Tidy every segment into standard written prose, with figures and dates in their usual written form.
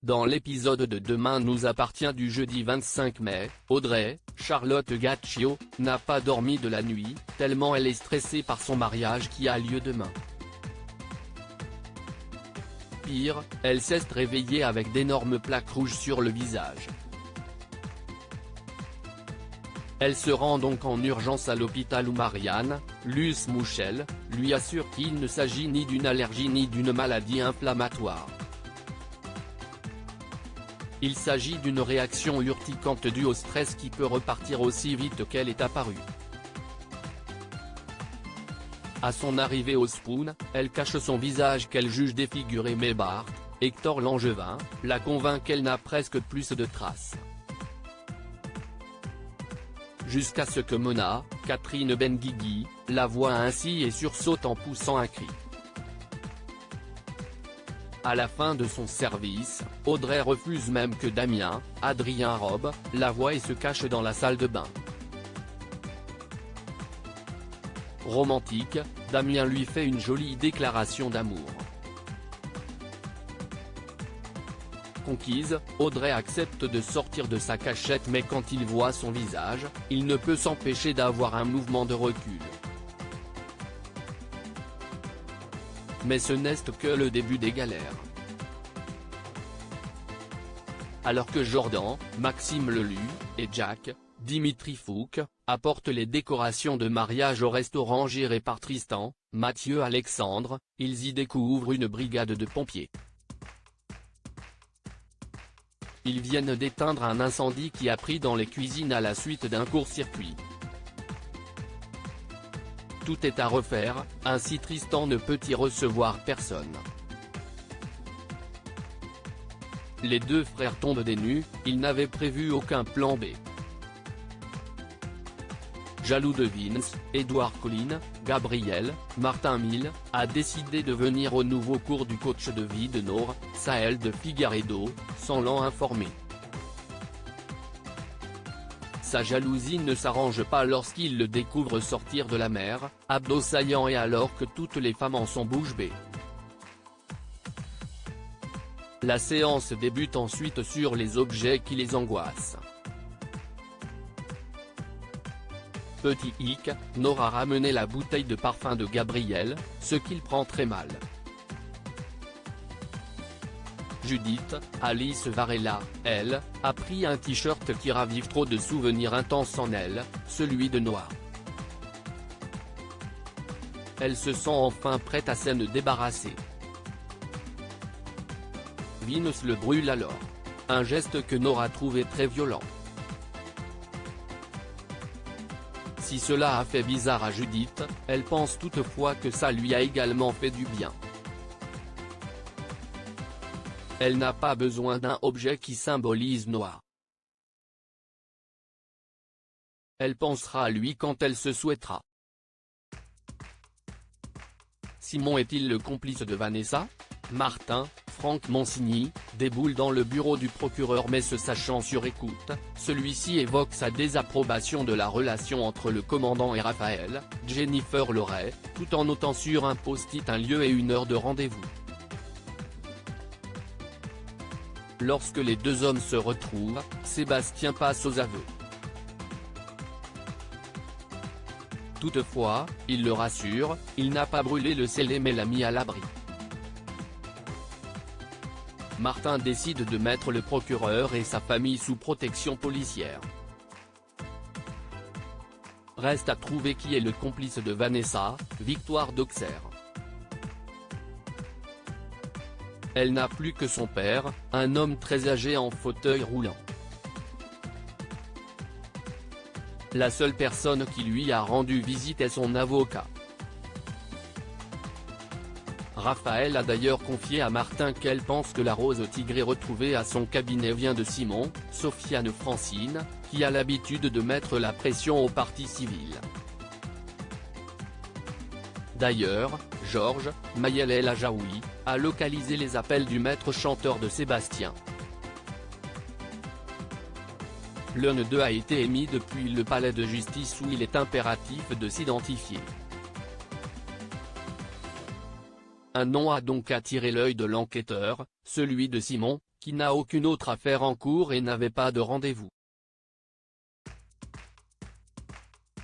Dans l'épisode de Demain nous appartient du jeudi 25 mai, Audrey, Charlotte Gaccio, n'a pas dormi de la nuit, tellement elle est stressée par son mariage qui a lieu demain. Pire, elle s'est réveillée avec d'énormes plaques rouges sur le visage. Elle se rend donc en urgence à l'hôpital où Marianne, Luce Mouchel, lui assure qu'il ne s'agit ni d'une allergie ni d'une maladie inflammatoire. Il s'agit d'une réaction urticante due au stress qui peut repartir aussi vite qu'elle est apparue. À son arrivée au Spoon, elle cache son visage qu'elle juge défiguré mais Bart, Hector Langevin, la convainc qu'elle n'a presque plus de traces. Jusqu'à ce que Mona, Catherine Benguigui, la voit ainsi et sursaute en poussant un cri. À la fin de son service, Audrey refuse même que Damien, Adrien Robe, la voie et se cache dans la salle de bain. Romantique, Damien lui fait une jolie déclaration d'amour. Conquise, Audrey accepte de sortir de sa cachette mais quand il voit son visage, il ne peut s'empêcher d'avoir un mouvement de recul. Mais ce n'est que le début des galères. Alors que Jordan, Maxime Lelu, et Jack, Dimitri Fouque, apportent les décorations de mariage au restaurant géré par Tristan, Mathieu Alexandre, ils y découvrent une brigade de pompiers. Ils viennent d'éteindre un incendie qui a pris dans les cuisines à la suite d'un court-circuit. Tout est à refaire, ainsi Tristan ne peut y recevoir personne. Les deux frères tombent des nues, ils n'avaient prévu aucun plan B. Jaloux de Vince, Édouard Colline, Gabriel, Martin Mille, a décidé de venir au nouveau cours du coach de vie de Nord, Saël de Figueiredo, sans l'en informer. Sa jalousie ne s'arrange pas lorsqu'il le découvre sortir de la mer, abdos saillants et alors que toutes les femmes en sont bouche bée. La séance débute ensuite sur les objets qui les angoissent. Petit hic, Nora a ramené la bouteille de parfum de Gabriel, ce qu'il prend très mal. Judith, Alice Varela, elle, a pris un t-shirt qui ravive trop de souvenirs intenses en elle, celui de Noah. Elle se sent enfin prête à s'en débarrasser. Vince le brûle alors. Un geste que Nora trouvait très violent. Si cela a fait bizarre à Judith, elle pense toutefois que ça lui a également fait du bien. Elle n'a pas besoin d'un objet qui symbolise Noah. Elle pensera à lui quand elle se souhaitera. Simon est-il le complice de Vanessa? Martin, Franck Monsigny, déboule dans le bureau du procureur mais se sachant sur écoute, celui-ci évoque sa désapprobation de la relation entre le commandant et Raphaël, Jennifer Loret, tout en notant sur un post-it un lieu et une heure de rendez-vous. Lorsque les deux hommes se retrouvent, Sébastien passe aux aveux. Toutefois, il le rassure, il n'a pas brûlé le scellé mais l'a mis à l'abri. Martin décide de mettre le procureur et sa famille sous protection policière. Reste à trouver qui est le complice de Vanessa, Victoire d'Auxerre. Elle n'a plus que son père, un homme très âgé en fauteuil roulant. La seule personne qui lui a rendu visite est son avocat. Raphaël a d'ailleurs confié à Martin qu'elle pense que la rose tigrée retrouvée à son cabinet vient de Simon, Sofiane Francine, qui a l'habitude de mettre la pression aux parties civiles. D'ailleurs, Georges, Mayel El Ajaoui, a localisé les appels du maître chanteur de Sébastien. L'un d'eux a été émis depuis le palais de justice où il est impératif de s'identifier. Un nom a donc attiré l'œil de l'enquêteur, celui de Simon, qui n'a aucune autre affaire en cours et n'avait pas de rendez-vous.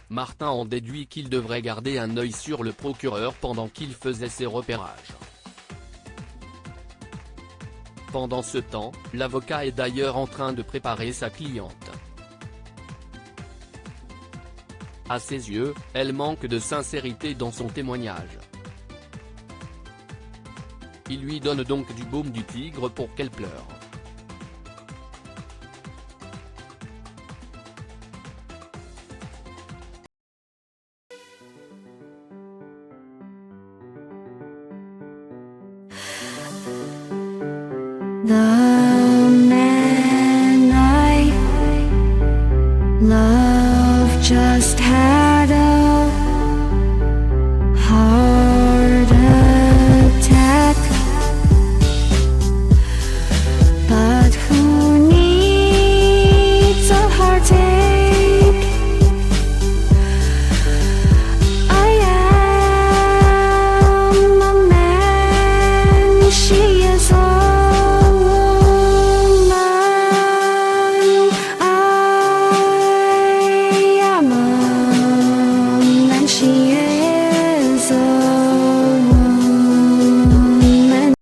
Martin en déduit qu'il devrait garder un œil sur le procureur pendant qu'il faisait ses repérages. Pendant ce temps, l'avocat est d'ailleurs en train de préparer sa cliente. À ses yeux, elle manque de sincérité dans son témoignage. Il lui donne donc du baume du tigre pour qu'elle pleure. 나